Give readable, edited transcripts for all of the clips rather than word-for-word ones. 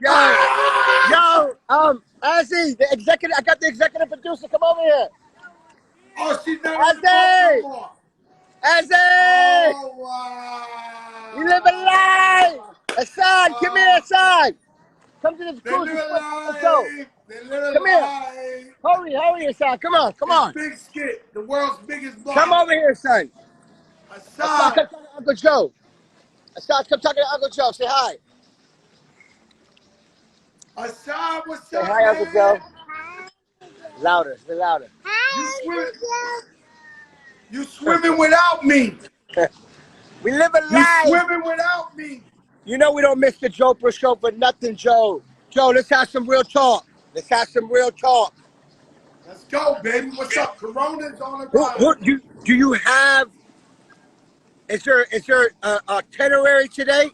Yo, Ozzy, the executive, I got the executive producer. Come over here. Oh, she's not in the boat Ozzy! no more. Ozzy! Oh, wow. We live a life! Hassan, come here, Hassan! Come to the They cruise. live a Let's go. life. They live a Come here. life. Hurry, Hassan. Come on, come It's on. Big Skit, the world's biggest Come blogger. over here, son. Hassan, Hassan. come talk to Uncle Joe. Hassan, come talk to Uncle Joe. Say hi. Hassan, what's Say up, hi, Uncle Joe. man? Louder, say louder. You swimming without me. We live a You life. swimming without me. You know we don't miss the Joprah show for nothing, Joe. Joe, let's have some real talk. Let's have some real talk. Let's go, baby. What's up? Corona's on the rise. Do you have? Is there a itinerary today?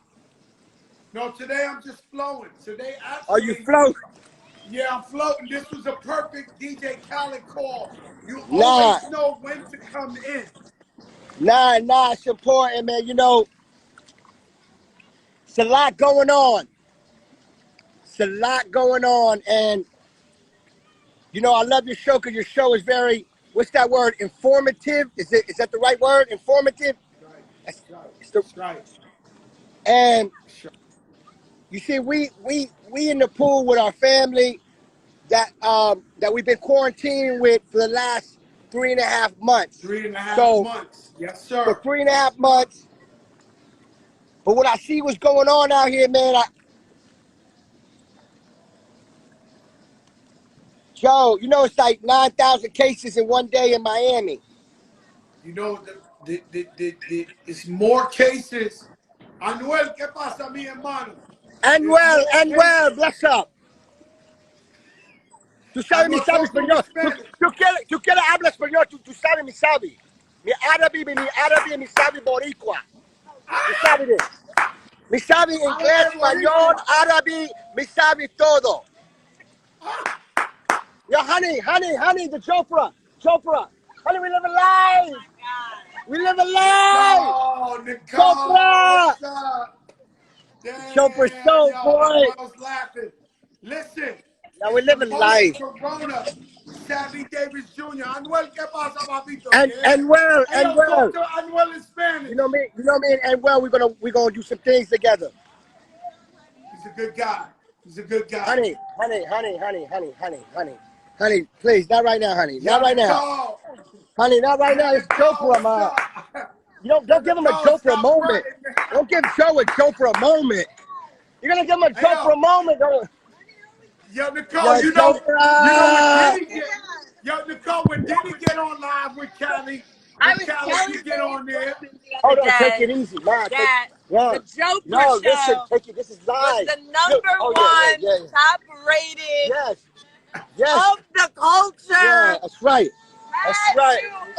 No, today I'm just flowing. Today, Are you actually, floating? yeah, I'm floating. This was a perfect DJ Khaled call. You Nah, always know when to come in. nah, it's important, man. You know, it's a lot going on. It's a lot going on, and you know, I love your show because your show is very, what's that word? Informative? Is that the right word? Informative? Right. And you see, we in the pool with our family that we've been quarantining with for the last 3.5 months. 3.5 months. Yes, sir. For 3.5 months. But what I see what's going on out here, man, Joe, you know it's like 9,000 cases in one day in Miami. You know, it's more cases. Anuel, ¿qué pasa, mi hermano? Anuel, bless up. Tú sabes mi Anuel, sabe talk to me español. Spanish. Tú quieres hablar español, tú sabes mi sabe. Mi árabe, mi sabe boricua. Tú sabes eso. Mi sabe inglés, español, árabe, mi sabe todo. Yo, honey, the Joprah. Honey, we live a life. We live a life. Oh, Nicole, Joprah. what's up? Damn, Joprah show, yo, boy. I was laughing. Listen. Now we live a life. Corona, Savvy Davis Jr. Anuel, ¿qué pasa, papito? And well. Talk to Anuel in Spanish. You know me, and well, we're gonna do some things together. He's a good guy. Honey, please, not right now, honey. Not right now. Honey, not right now. It's Joprah, man. You don't give him a Joprah moment. Don't give Joe a Joprah moment. You're gonna give him a Joprah moment, don't Yo, Nicole, you know when Diddy get, Nicole, when Diddy get on live with Callie, Callie get on there. Hold on, take it easy, man. The Joprah show take it. This is live. was the number one top-rated of the culture. Yeah, that's right.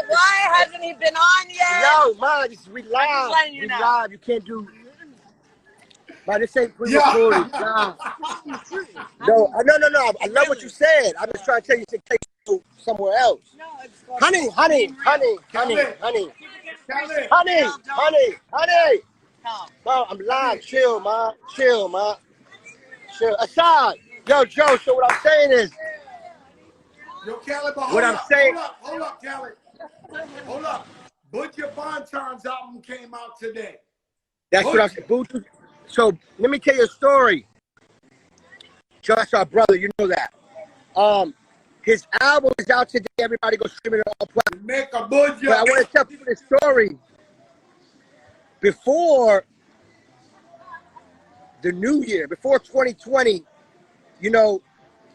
Why hasn't he been on yet? No, man, we live. We live. You can't do. Man, this ain't pre-recorded. Nah. No. I love what you said. I'm just trying to tell you to take you somewhere else. No, it's Honey. No, I'm live. Chill, man. Chill. Aside. Yo, Joe, so what I'm saying is. Yo, Khaled, but What I'm saying. Hold up, Khaled. Hold up. Butcher Bonton's album came out today. That's what I'm saying. So let me tell you a story. Joe, that's our brother. You know that. His album is out today. Everybody go stream it on all platforms. Make a butcher. But I want to tell people this story. Before the new year, before 2020, you know,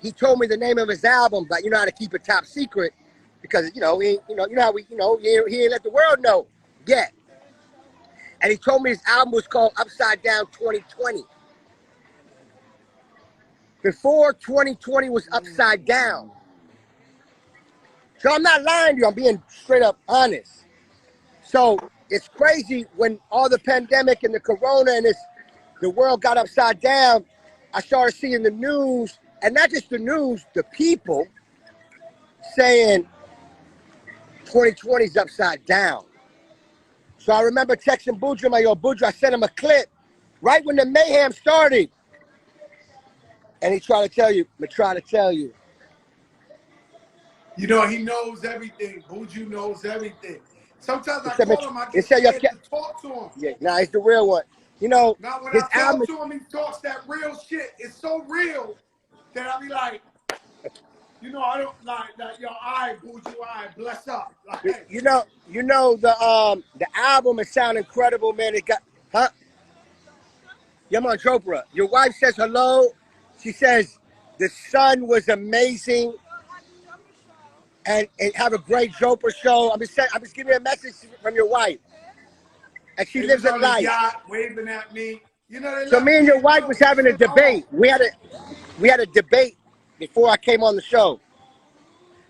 he told me the name of his album, but you know how to keep it top secret because you know he ain't let the world know yet. And he told me his album was called Upside Down 2020. Before 2020 was upside down. So I'm not lying to you. I'm being straight up honest. So it's crazy when all the pandemic and the corona and the world got upside down. I started seeing the news, and not just the news, the people saying 2020 is upside down. So I remember texting Boudreaux, I sent him a clip right when the mayhem started. And he try to tell you, You know, he knows everything. Buju knows everything. Sometimes I He said, call him, I he get said, scared to talk to him. yeah, nah, he's the real one. You know, Now, when his I album talk to him, he talks that real shit. It's so real that I be like, you know, I don't like that. Yo, I Buju, I bless up. Like, you know, the album is sound incredible, man. It got, huh? Yeah, I'm on Joprah. Your wife says hello. She says the sun was amazing, and have a great Joprah show. I'm just giving you a message from your wife, and she lives was at on the life. yacht waving at me. You know, they So left me and me your a wife note. was They having a said, debate. We had a debate before I came on the show,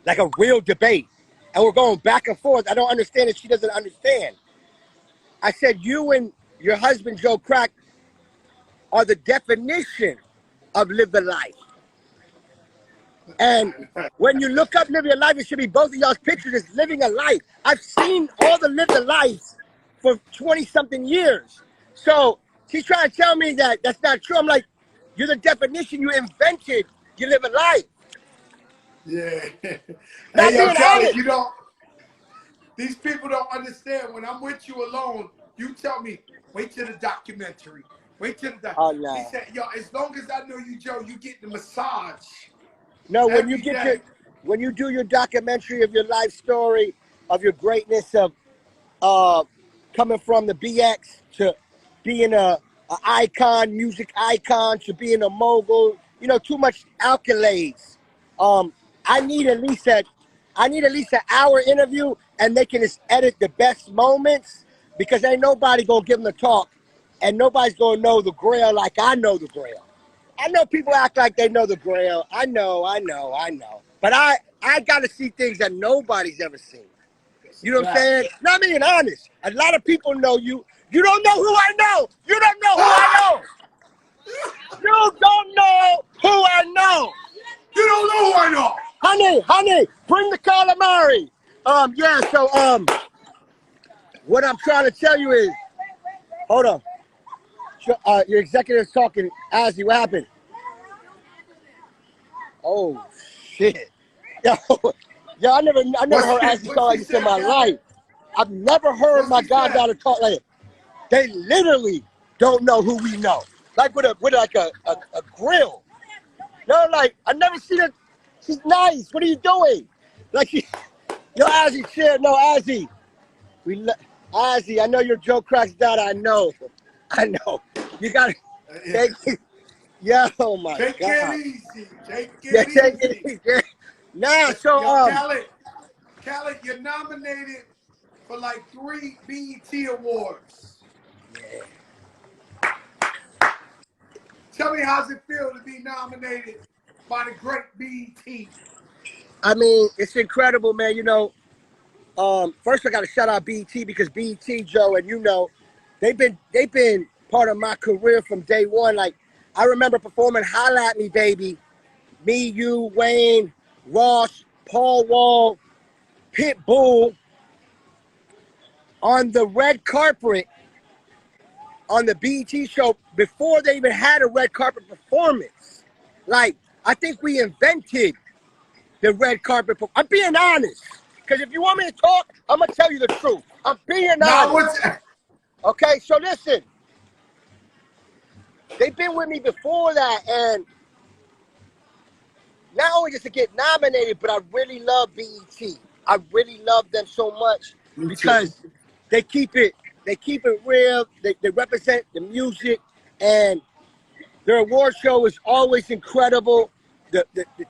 like a real debate, and we're going back and forth. I don't understand it. She doesn't understand. I said, you and your husband, Joe Crack, are the definition of live the life. And when you look up live your life, it should be both of y'all's pictures as living a life. I've seen all the live the lives for 20-something years. So she's trying to tell me that that's not true. I'm like, you're the definition. You invented you live a life. Yeah. Not Hey, yo, being Khaled, honest. you don't, these people don't understand. When I'm with you alone, you tell me, wait till the documentary. Wait till the Oh, He no. said, yo, as long as I know you, Joe, you get the massage No, every day. when you do your documentary of your life story, of your greatness, of coming from the BX to being a icon, music icon, to being a mogul, too much accolades. I need at least an hour interview, and they can just edit the best moments, because ain't nobody gonna give them the talk, and nobody's gonna know the Grail like I know the Grail. I know people act like they know the Grail. I know. But I got to see things that nobody's ever seen. You know what I'm saying? Not being honest. A lot of people know you. You don't know who I know. You don't know who I know. You don't know who I know. You don't know who I know. Honey, bring the calamari. So what I'm trying to tell you is, hold on. Your executive's talking. Ozzy, what happened? Oh, shit. Yo, I never heard Ozzy talk like this in my life. I've never heard my goddaughter talk like it. They literally don't know who we know. Like with a grill. No, like, I never seen her. She's nice. What are you doing? Like, yo, Ozzy, chill. No, Ozzy. Ozzy, I know you're Joe Crack's daughter. I know. You got to take it. Yo, oh my Take God. it easy. Take Yeah, it take easy. it easy. Nah, so, Yo, Khaled, you're nominated for like 3 BET Awards. Yeah. Tell me, how's it feel to be nominated by the great BET? I mean, it's incredible, man. First I got to shout out BET, because BET, Joe, and they've been part of my career from day one. Like, I remember performing "Holla at Me, Baby," me, you, Wayne, Ross, Paul Wall, Pitbull, on the red carpet on the BET show before they even had a red carpet performance. Like, I think we invented the red carpet. I'm being honest. Because if you want me to talk, I'm going to tell you the truth. I'm being honest. Okay, so listen. They've been with me before that, and not only just to get nominated, but I really love BET. I really love them so much because they keep it real. They represent the music, and their award show is always incredible. The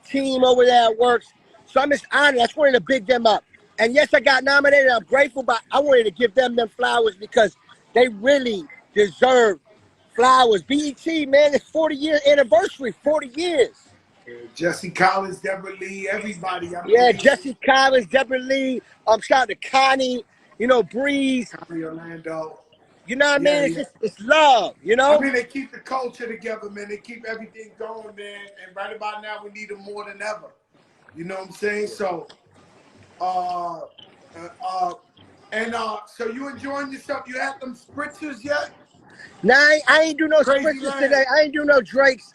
team over there works. So I'm just honored. I just wanted to big them up. And yes, I got nominated. I'm grateful, but I wanted to give them flowers because they really deserve flowers. BET, man, it's 40-year anniversary, 40 years. Jesse Collins, Deborah Lee, everybody. Jesse Collins, Deborah Lee. Shout out to Connie, Breeze. Connie Orlando. You know what I mean? It's love, I mean, they keep the culture together, man. They keep everything going, man. And right about now, we need them more than ever. You know what I'm saying? So, so you enjoying yourself? You had them spritzers yet? Nah, I ain't do no spritzers today. I ain't do no Drakes.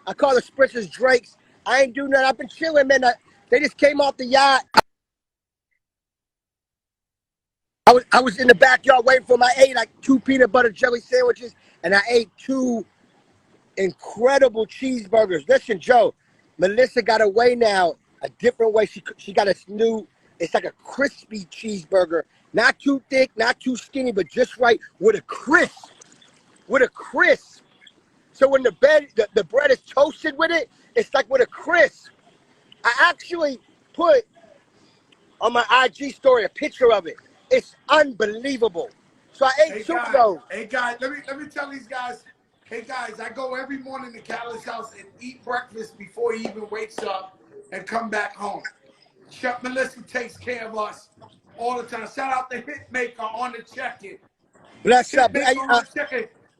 I call the Spritzers Drakes. I ain't do nothing. I've been chilling, man. They just came off the yacht. I was in the backyard waiting for them. I ate like 2 peanut butter jelly sandwiches, and I ate 2 incredible cheeseburgers. Listen, Joe, Melissa got away now a different way. She got a new, it's like a crispy cheeseburger. Not too thick, not too skinny, but just right with a crisp. With a crisp. So when the bread is toasted with it, it's like with a crisp. I actually put on my IG story a picture of it. It's unbelievable. So I ate 2 of those. Hey guys, let me tell these guys. Hey guys, I go every morning to Khaled's house and eat breakfast before he even wakes up and come back home. Chef Melissa takes care of us all the time. Shout out the Hitmaker on the check-in. Bless up.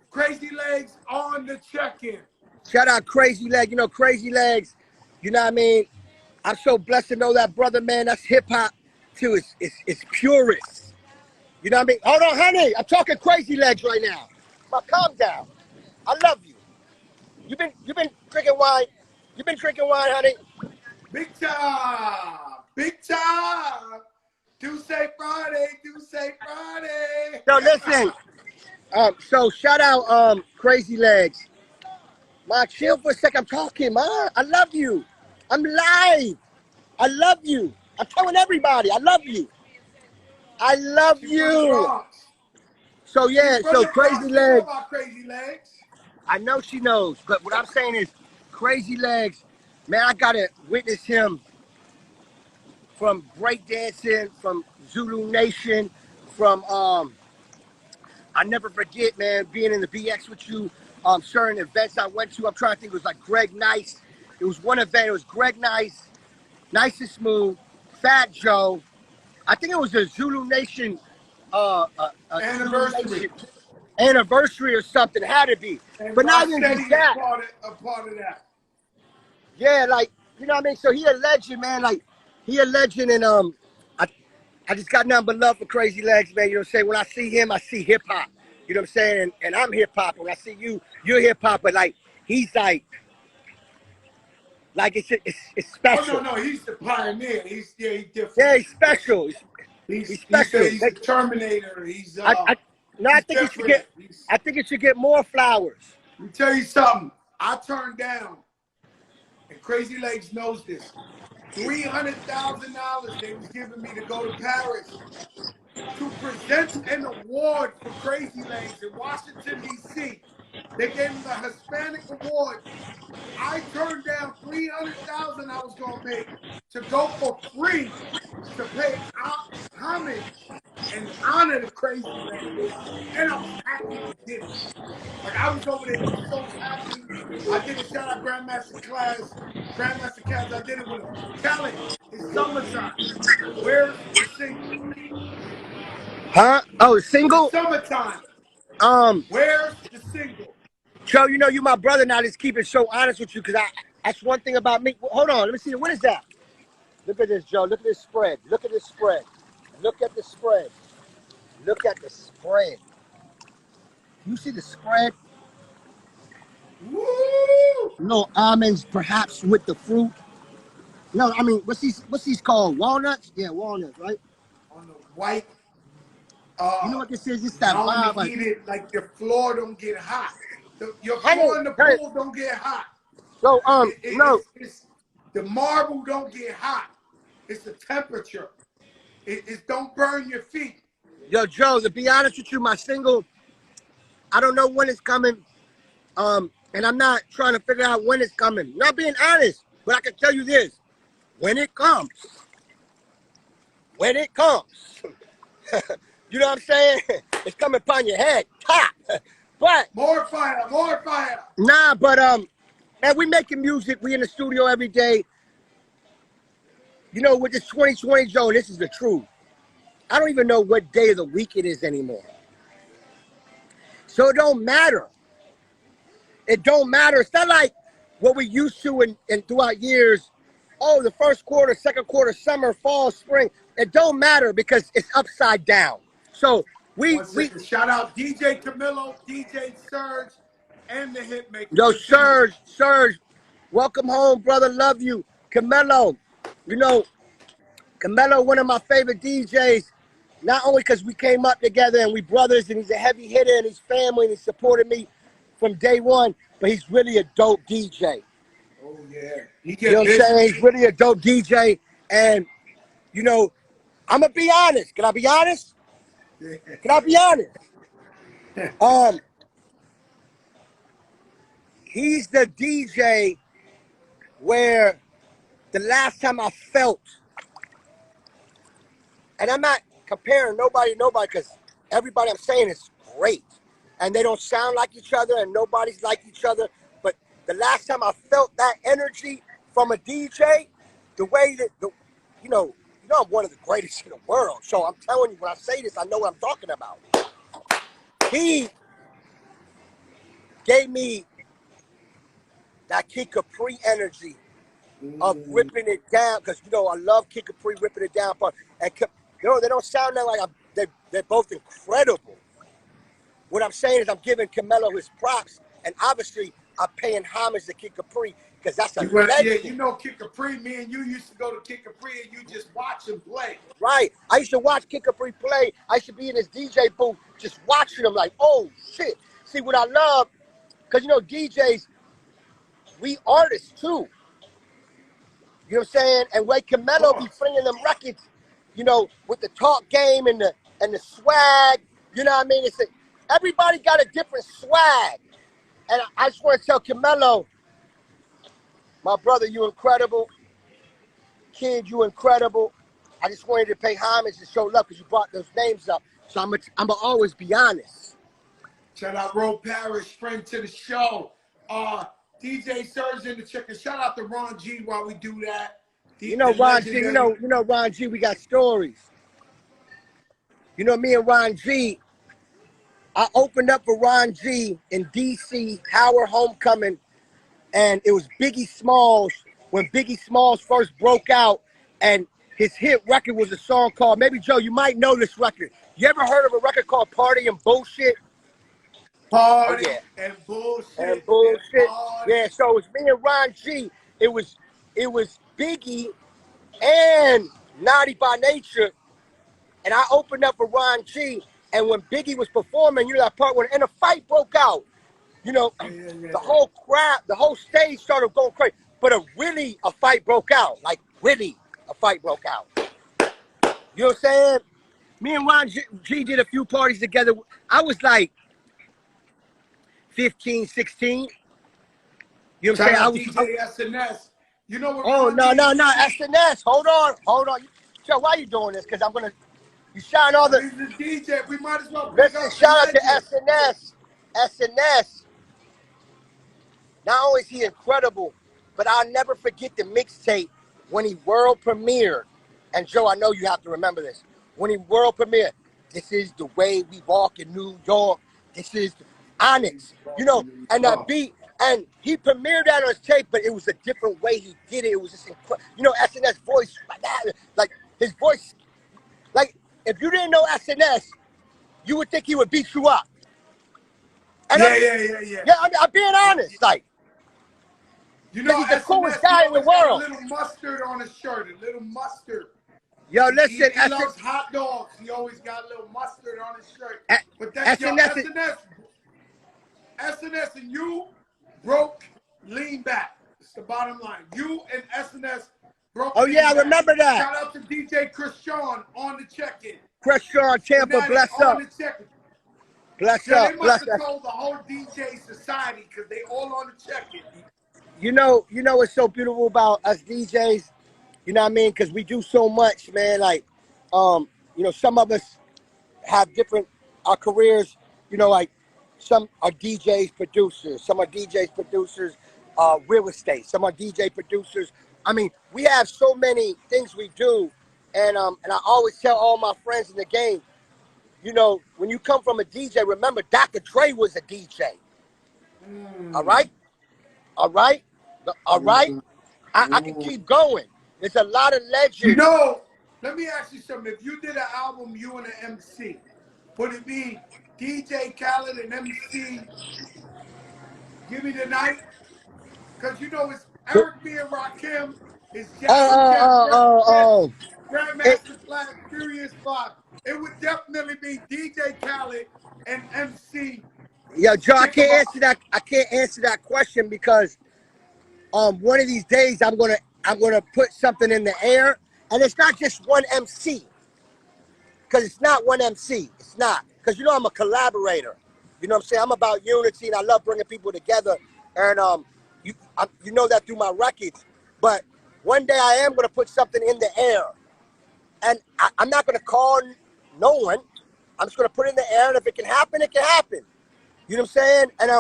Crazy Legs on the check-in. Shout out Crazy Leg. You know, Crazy Legs, you know what I mean? I'm so blessed to know that brother, man. That's hip-hop too. It's purest. You know what I mean? Hold on, honey. I'm talking Crazy Legs right now. But calm down. I love you. You've been drinking wine. You've been drinking wine, honey. Big time. Big time. Do say Friday. Do say Friday. So listen. So shout out Crazy Legs. Ma, chill for a second. I'm talking, ma. I love you. I'm live. I love you. I'm telling everybody, I love you. I love you. So yeah, so Crazy Legs. Crazy Legs. I know she knows, but what I'm saying is, Crazy Legs, man, I gotta witness him from breakdancing, from Zulu Nation, from I never forget, man, being in the BX with you, certain events I went to. I'm trying to think, it was like Greg Nice. It was one event, it was Greg Nice, Nice and Smooth, Fat Joe. I think it was a Zulu Nation anniversary or something. It had to be. And but not even just that. A part of that. Yeah, like, you know what I mean? So he a legend, man. Like, he a legend, and I just got nothing but love for Crazy Legs, man. You know what I'm saying? When I see him, I see hip hop. You know what I'm saying? And I'm hip hop. When I see you, you're hip hop. But like, he's like it's special. Oh no, he's the pioneer. He's different. Yeah, he's special. He's special. He's the Terminator. He's I think it should get. I think it should get more flowers. Let me tell you something. I turned down, and Crazy Legs knows this. $300,000 they was giving me to go to Paris to present an award for Crazy Legs in Washington, D.C. They gave him the Hispanic Award. I turned down $300,000 I was gonna pay to go for free to pay homage and honor the Crazy Legs, and I was happy we did it. Like, I was over there so happy. I did a shout out Grandmaster Class. I did it with him. Khaled, it's summertime. Where's the single? Huh? Oh, single? It's summertime. Where's the single? Joe, you know you my brother now. Just keep it so honest with you, because that's one thing about me. Hold on, let me see. What is that? Look at this, Joe. Look at this spread. Look at this spread. Look at the spread. Look at the spread. You see the spread? Woo! Little almonds, perhaps with the fruit. No, I mean, what's these called? Walnuts? Yeah, walnuts, right? On the white. You know what this is? It's that vibe. Like, eat it like your floor don't get hot. Your floor in the pool don't get hot. So no, the marble don't get hot. It's the temperature. It don't burn your feet. Yo, Joe, to be honest with you, my single, I don't know when it's coming. And I'm not trying to figure out when it's coming. Not being honest, but I can tell you this: when it comes, you know what I'm saying? It's coming upon your head, top. But more fire. Nah, but man, we making music. We in the studio every day. You know, with this 2020, Joe, this is the truth. I don't even know what day of the week it is anymore. So it don't matter. It don't matter. It's not like what we used to and throughout years. Oh, the first quarter, second quarter, summer, fall, spring. It don't matter because it's upside down. So we shout out DJ Camilo, DJ Surge, and the Hitmaker. Yo, Surge, Welcome home, brother. Love you. Camelo, you know, Camelo, one of my favorite DJs, not only because we came up together and we brothers and he's a heavy hitter and his family and he supported me from day one, but he's really a dope DJ. Oh, yeah. He You know get what I'm busy. saying? He's really a dope DJ. And, you know, I'm going to be honest. Can I be honest? Can I be honest? He's the DJ where the last time I felt, and I'm not comparing nobody to nobody because everybody I'm saying is great. And they don't sound like each other and nobody's like each other. But the last time I felt that energy from a DJ, the way that, I'm one of the greatest in the world. So I'm telling you, when I say this, I know what I'm talking about. He gave me that Kid Capri energy of ripping it down because, I love Kid Capri ripping it down. And, they don't sound that like they're both incredible. What I'm saying is I'm giving Camelo his props, and obviously I'm paying homage to Kid Capri because that's a legend. Yeah, Kid Capri, me and you used to go to Kid Capri and you just watch him play. Right. I used to watch Kid Capri play. I used to be in his DJ booth just watching him like, oh, shit. See, what I love, because, DJs, we artists, too. You know what I'm saying? And way Camelo be bringing them records, with the talk game and the swag. You know what I mean? Everybody got a different swag. And I just want to tell Camelo, my brother, you incredible. Kid, you incredible. I just wanted to pay homage and show love because you brought those names up. So I'm gonna always be honest. Shout out Roe Parrish, friend to the show. DJ Surge in the chicken. Shout out to Ron G while we do that. Ron G, Ron G, we got stories. Me and Ron G, I opened up for Ron G in DC, Howard Homecoming, and it was Biggie Smalls when Biggie Smalls first broke out, and his hit record was a song called, maybe Joe, you might know this record. You ever heard of a record called Party and Bullshit? Party and bullshit. And bullshit. Yeah, so it was me and Ron G. It was Biggie and Naughty by Nature, and I opened up for Ron G. And when Biggie was performing, that part when a fight broke out, the whole crowd, the whole stage started going crazy. But a fight broke out. Like really, a fight broke out. You know what I'm saying? Me and Ron G did a few parties together. I was like 15, 16. You know what I'm saying? DJ SNS. You know what? Oh, no, SNS. Hold on. Joe, why are you doing this? Because you shine all the... He's the DJ. We might as well bring Listen, shout out to SNS. SNS. Not only is he incredible, but I'll never forget the mixtape when he world premiered. And Joe, I know you have to remember this. When he world premiered, this is the way we walk in New York. This is Onyx. And that beat. And he premiered that on his tape, but it was a different way he did it. It was just incredible. SNS voice, like his voice, like if you didn't know SNS, you would think he would beat you up. And Yeah, I'm being honest, like. He's the SNS, coolest guy in the world. A little mustard on his shirt, a little mustard. Yo, listen, he loves hot dogs. He always got a little mustard on his shirt. But that's SNS and you broke lean back. It's the bottom line. You and SNS broke. Oh yeah, I remember that. Shout out to DJ Chris Sean on the check-in. Chris Sean, Tampa, bless up. Bless up. They must have told the whole DJ society because they all on the check-in. You know what's so beautiful about us DJs? You know what I mean? Because we do so much, man. Like, some of us have different our careers. Like some are DJs, producers. Some are DJs, producers, real estate. Some are DJ producers. I mean, we have so many things we do, and I always tell all my friends in the game, when you come from a DJ, remember Dr. Dre was a DJ. All right. I can keep going. There's a lot of legends. Let me ask you something. If you did an album, you and an MC, would it be DJ Khaled and MC Give Me the Night? Because Eric B. and Rakim is Oh, Jazzy Jeff, Fresh Prince, oh. It, Grandmaster Flash, Furious Five. It would definitely be DJ Khaled and MC yo, Joe, I Stick 'em can't Up. answer that. I can't answer that question because one of these days I'm gonna put something in the air, and it's not just one MC. Because it's not one MC. It's not. Because I'm a collaborator. You know what I'm saying? I'm about unity, and I love bringing people together. And you know that through my records. But one day I am going to put something in the air. And I'm not going to call no one. I'm just going to put it in the air, and if it can happen, it can happen. You know what I'm saying? And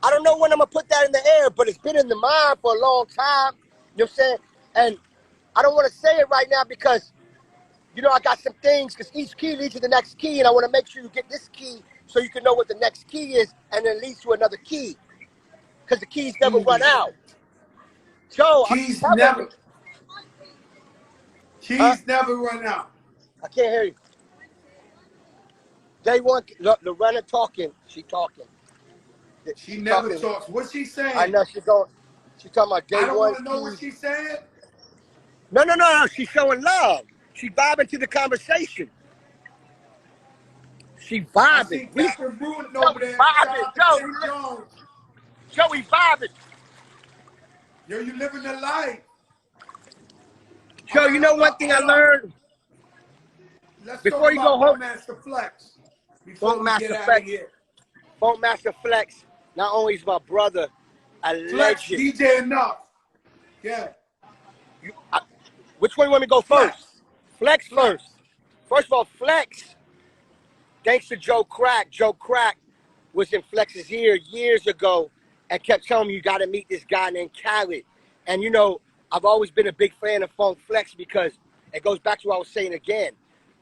I don't know when I'm going to put that in the air, but it's been in the mind for a long time. You know what I'm saying? And I don't want to say it right now because I got some things because each key leads to the next key, and I want to make sure you get this key so you can know what the next key is, and then leads to another key because the keys never run out. Joe, I'm Keys telling you. never Huh? run out. I can't hear you. Day one, Lorena talking. She talking. She She never talking. talks. What's she I saying? know she's going. She's talking about day I don't one want to know what keys. she's saying. No. She's showing love. She vibing to the conversation. She I vibing. see We Captain Bruin Joe, over we there. Shout vibing. out to Kenny Jones. Joe, we vibing. Yo, you living the life. All Joe, right, you know hold one up, thing I hold up. learned Let's talk before you go about home. Bunkmaster Flex before Funk we get Master out of Flex. here. Funk Master Flex. Not only is my brother a Flex, legend. DJ Enough. Yeah. Which one you want me to go Flex. first? Flex Flex. first. First of all, Flex. Thanks to Joe Crack. Joe Crack was in Flex's ear years ago and kept telling me you got to meet this guy named Khaled. And I've always been a big fan of Funk Flex because it goes back to what I was saying again.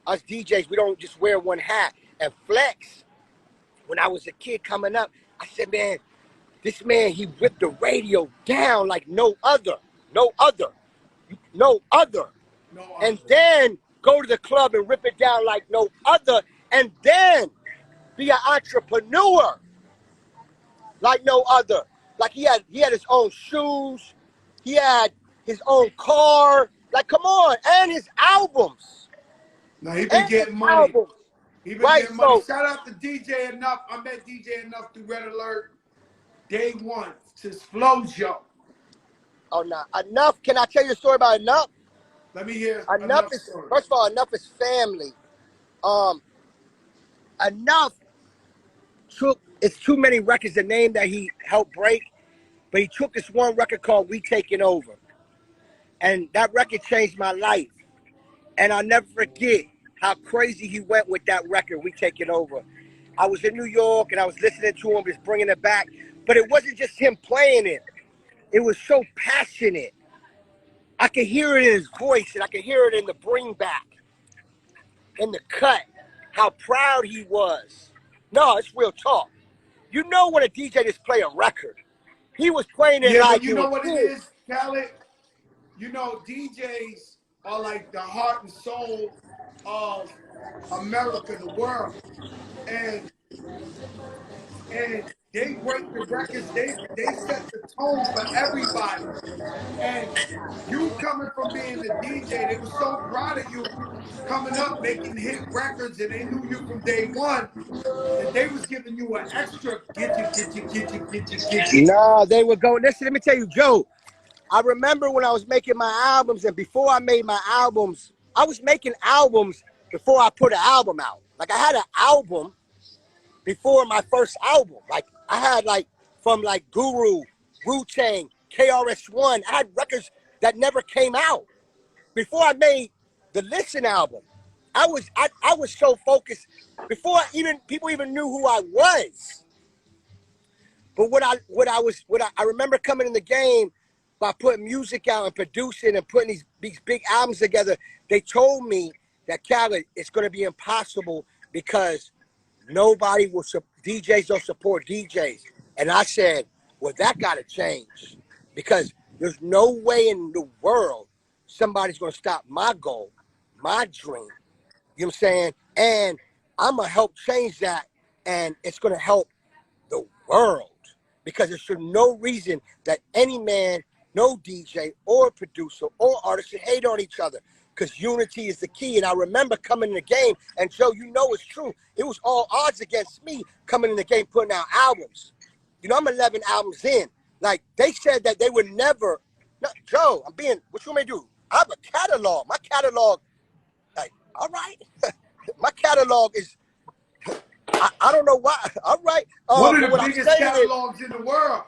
Us DJs, we don't just wear one hat. And Flex, when I was a kid coming up, I said, man, this man, he whipped the radio down like no other. No other. No other. No And other. then go to the club and rip it down like no other. And then be an entrepreneur like no other. Like he had his own shoes. He had his own car. Like, come on. And his albums. No, he been And his getting money. albums. He been Right? getting money. So, Shout out to DJ Enough. I met DJ Enough through Red Alert day one. Since Flow Show. oh, no. Enough. Can I tell you a story about Enough? Let me hear Enough Enough is, story. first of all, Enough is family. Enough it's too many records to name that he helped break, but he took this one record called We Taking Over. And that record changed my life. And I'll never forget how crazy he went with that record, We Taking Over. I was in New York and I was listening to him, just bringing it back. But it wasn't just him playing it. It was so passionate. I could hear it in his voice and I could hear it in the bring back, in the cut, how proud he was. No, it's real talk. You know when a DJ just play a record. He was playing it Yeah, but like you it know was what it his. is, Khaled? You know, DJs are like the heart and soul of America, the world. And they break the records, they set the tone for everybody. And you coming from being a DJ, they were so proud of you coming up, making hit records, and they knew you from day one that they was giving you an extra get you. Nah, they would go. Listen, let me tell you, Joe. I remember when I was making my albums, and before I made my albums, I was making albums before I put an album out. Like I had an album before my first album. Like I had from Guru, Wu-Tang, KRS-One. I had records that never came out before I made the Listen album. I was so focused before people even knew who I was. But I remember coming in the game by putting music out and producing and putting these big albums together. They told me that Khaled, it's going to be impossible because nobody will DJs don't support DJs. And I said, well, that got to change because there's no way in the world somebody's going to stop my goal, my dream. You know what I'm saying? And I'm going to help change that, and it's going to help the world because there's no reason that any man no DJ or producer or artist should hate on each other, because unity is the key. And I remember coming in the game, and Joe, you know it's true. It was all odds against me coming in the game, putting out albums. You know, I'm 11 albums in. Like, they said that they would never. No, Joe, what you want me to do? I have a catalog. My catalog, like, all right. My catalog is, I don't know why. All right. One of the biggest catalogs in the world.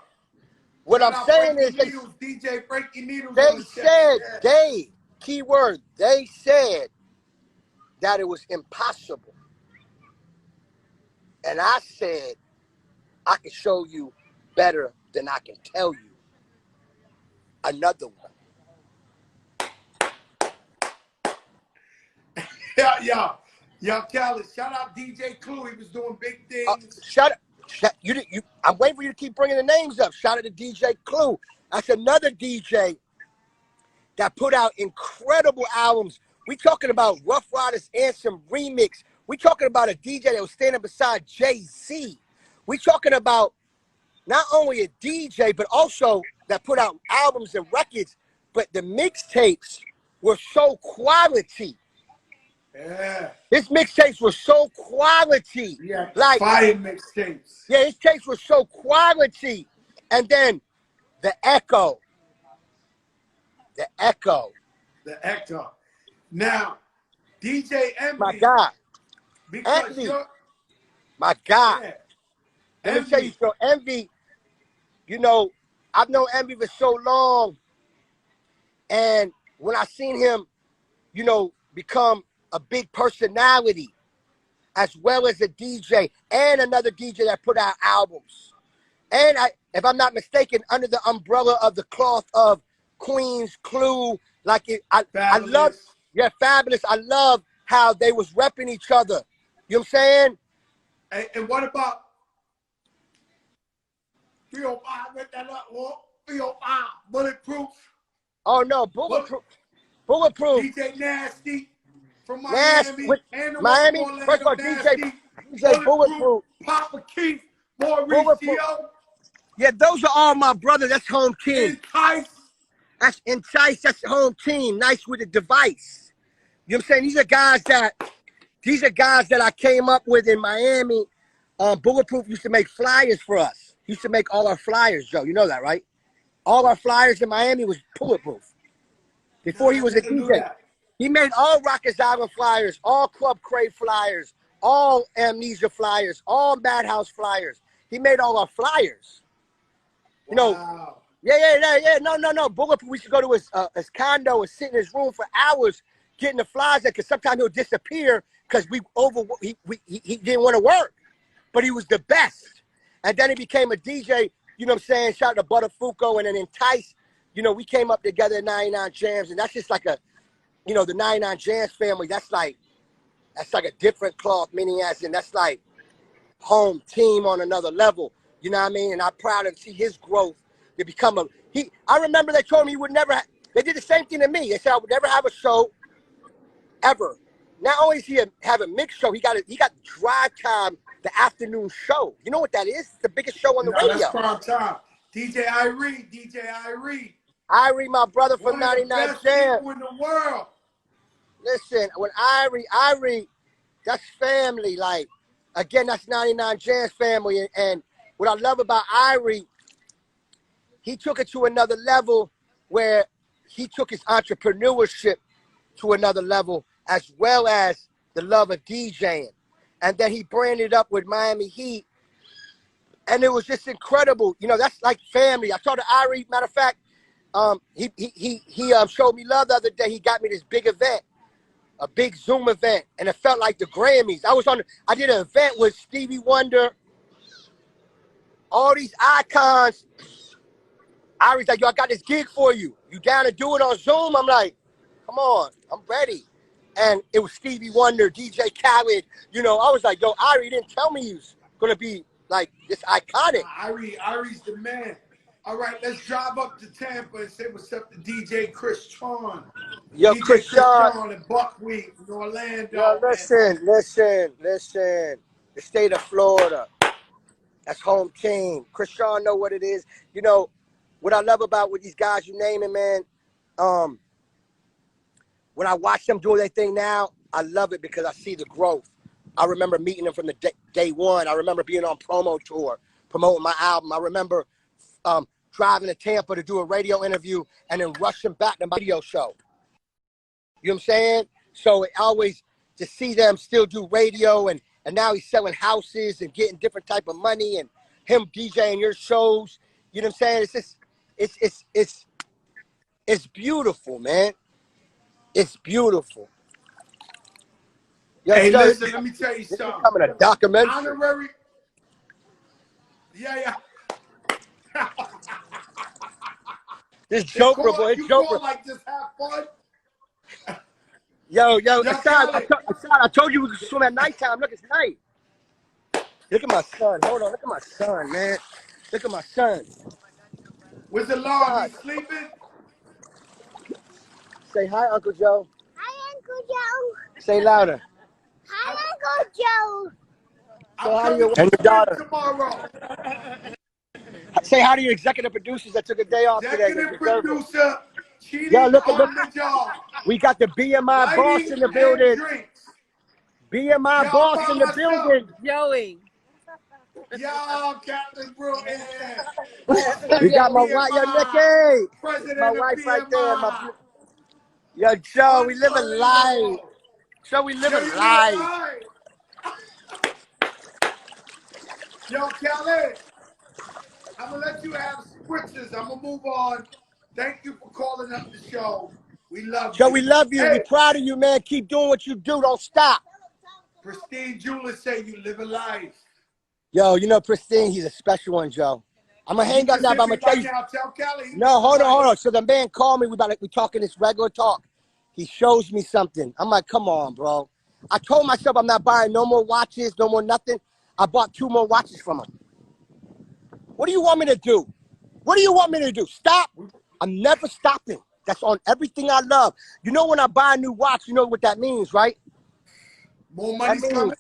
What I'm saying is, DJ Frankie Needles. They said, keyword, they said that it was impossible. And I said, I can show you better than I can tell you. Another one. Yeah, Khaled, shout out DJ Clue. He was doing big things. I'm waiting for you to keep bringing the names up. Shout out to DJ Clue. That's another DJ that put out incredible albums. We talking about Rough Riders Anthem remix. We talking about a DJ that was standing beside Jay-Z. We talking about not only a DJ, but also that put out albums and records, but the mixtapes were so quality. Yeah. His mixtapes were so quality. Yeah, like fire mixtapes. Yeah, his tapes were so quality. And then the Echo. The Echo. The Echo. Now, DJ Envy. My God. Because Envy. My God. Yeah. Let me tell you, so Envy, you know, I've known Envy for so long. And when I seen him, you know, become a big personality, as well as a DJ and another DJ that put out albums. And if I'm not mistaken, under the umbrella of the cloth of Queen's Clue, I love, yeah, Fabulous. I love how they was repping each other. You know what I'm saying? And what about 305? Let that up. 305, Bulletproof. Oh no, Bulletproof. DJ Nasty from Miami. And Miami. First of all, DJ Bulletproof. Papa Keith. Mauricio. Yeah, those are all my brothers. That's home team. Entice. That's Entice. That's home team. Nice with the device. You know what I'm saying? These are guys that I came up with in Miami. Bulletproof used to make flyers for us. He used to make all our flyers, Joe. You know that, right? All our flyers in Miami was Bulletproof. Before he was a DJ. He made all Rockers Island flyers, all Club Crave flyers, all Amnesia flyers, all Madhouse flyers. He made all our flyers. You know, yeah. No. Bulletproof, we should go to his condo and sit in his room for hours getting the flyers, because sometimes he'll disappear because he didn't want to work. But he was the best. And then he became a DJ, you know what I'm saying? Shout out to Butterfuco and then Entice. You know, we came up together at 99 Jams, and that's just like you know, the 99 Jams family, that's like a different cloth, meaning as in that's like home team on another level. You know what I mean? And I'm proud to see his growth to become I remember they told me he would never, they did the same thing to me. They said I would never have a show ever. Not only does he have a mixed show, he got Drive Time, the afternoon show. You know what that is? It's the biggest show on the radio. That's prime time. DJ Irie. Irie, my brother from 99 Jam. In the world. Listen, when Irie, that's family. Like, again, that's 99 Jams family. And what I love about Irie, he took it to another level where he took his entrepreneurship to another level, as well as the love of DJing. And then he branded up with Miami Heat. And it was just incredible. You know, that's like family. I told Irie, matter of fact, he showed me love the other day. He got me this big event, a big Zoom event, and it felt like the Grammys. I did an event with Stevie Wonder, all these icons. Irie's like, yo, I got this gig for you. You down to do it on Zoom? I'm like, come on, I'm ready. And it was Stevie Wonder, DJ Khaled. You know, I was like, yo, Irie, you didn't tell me he was gonna be like this iconic. Irie's the man. All right, let's drive up to Tampa and say what's up to DJ Chris Tron. Yo, DJ Chris Tron and Buckwheat in Orlando. Yo, listen. The state of Florida. That's home team. Chris Tron know what it is. You know, what I love about with these guys you naming, man, when I watch them do their thing now, I love it because I see the growth. I remember meeting them from the day one. I remember being on promo tour, promoting my album. I remember driving to Tampa to do a radio interview and then rushing back to my radio show. You know what I'm saying? So it always, to see them still do radio and now he's selling houses and getting different type of money and him DJing your shows. You know what I'm saying? It's just, it's beautiful, man. It's beautiful. Yo, Hey, Joe, listen, let me tell you this is something. becoming a documentary. Honorary. Yeah. This Joprah, boy. You Joprah. call like just have fun? Yo, I told you we could swim at nighttime. Look, it's night. Look at my son. Hold on. Look at my son, man. Look at my son. Where's the alarm? He's sleeping? Say hi, Uncle Joe. Hi, Uncle Joe. Say louder. Hi, Uncle Joe. Say hi to your daughter. Tomorrow. Say hi to your executive producers that took a day off today. Executive producer, cheating Yo, look. the job. We got the BMI boss in the building. BMI boss in the building. Joey. Yo, Captain Bruton. We got my wife, yo, Nikki. President My wife right there. Yo, Joe, we living life. Joe, we living life. Yo, Khaled, I'm going to let you have spritzes. I'm going to move on. Thank you for calling up the show. We love you. Joe, we love you. Hey. We're proud of you, man. Keep doing what you do. Don't stop. Pristine Jewelers say you live a life. Yo, you know Pristine, he's a special one, Joe. I'm going to hang up now, but I'm going to tell you. Tell Kelly. No, hold on. So the man called me. We talking this regular talk. He shows me something. I'm like, come on, bro. I told myself I'm not buying no more watches, no more nothing. I bought 2 more watches from him. What do you want me to do? What do you want me to do? Stop? I'm never stopping. That's on everything I love. You know when I buy a new watch, you know what that means, right? More money's coming?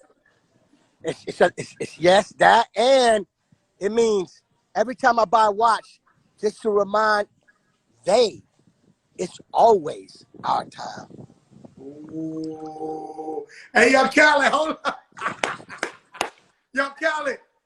It's yes, that, and it means every time I buy a watch, just to remind it's always our time. Ooh. Hey, yo, Khaled, hold on. Yo, Khaled,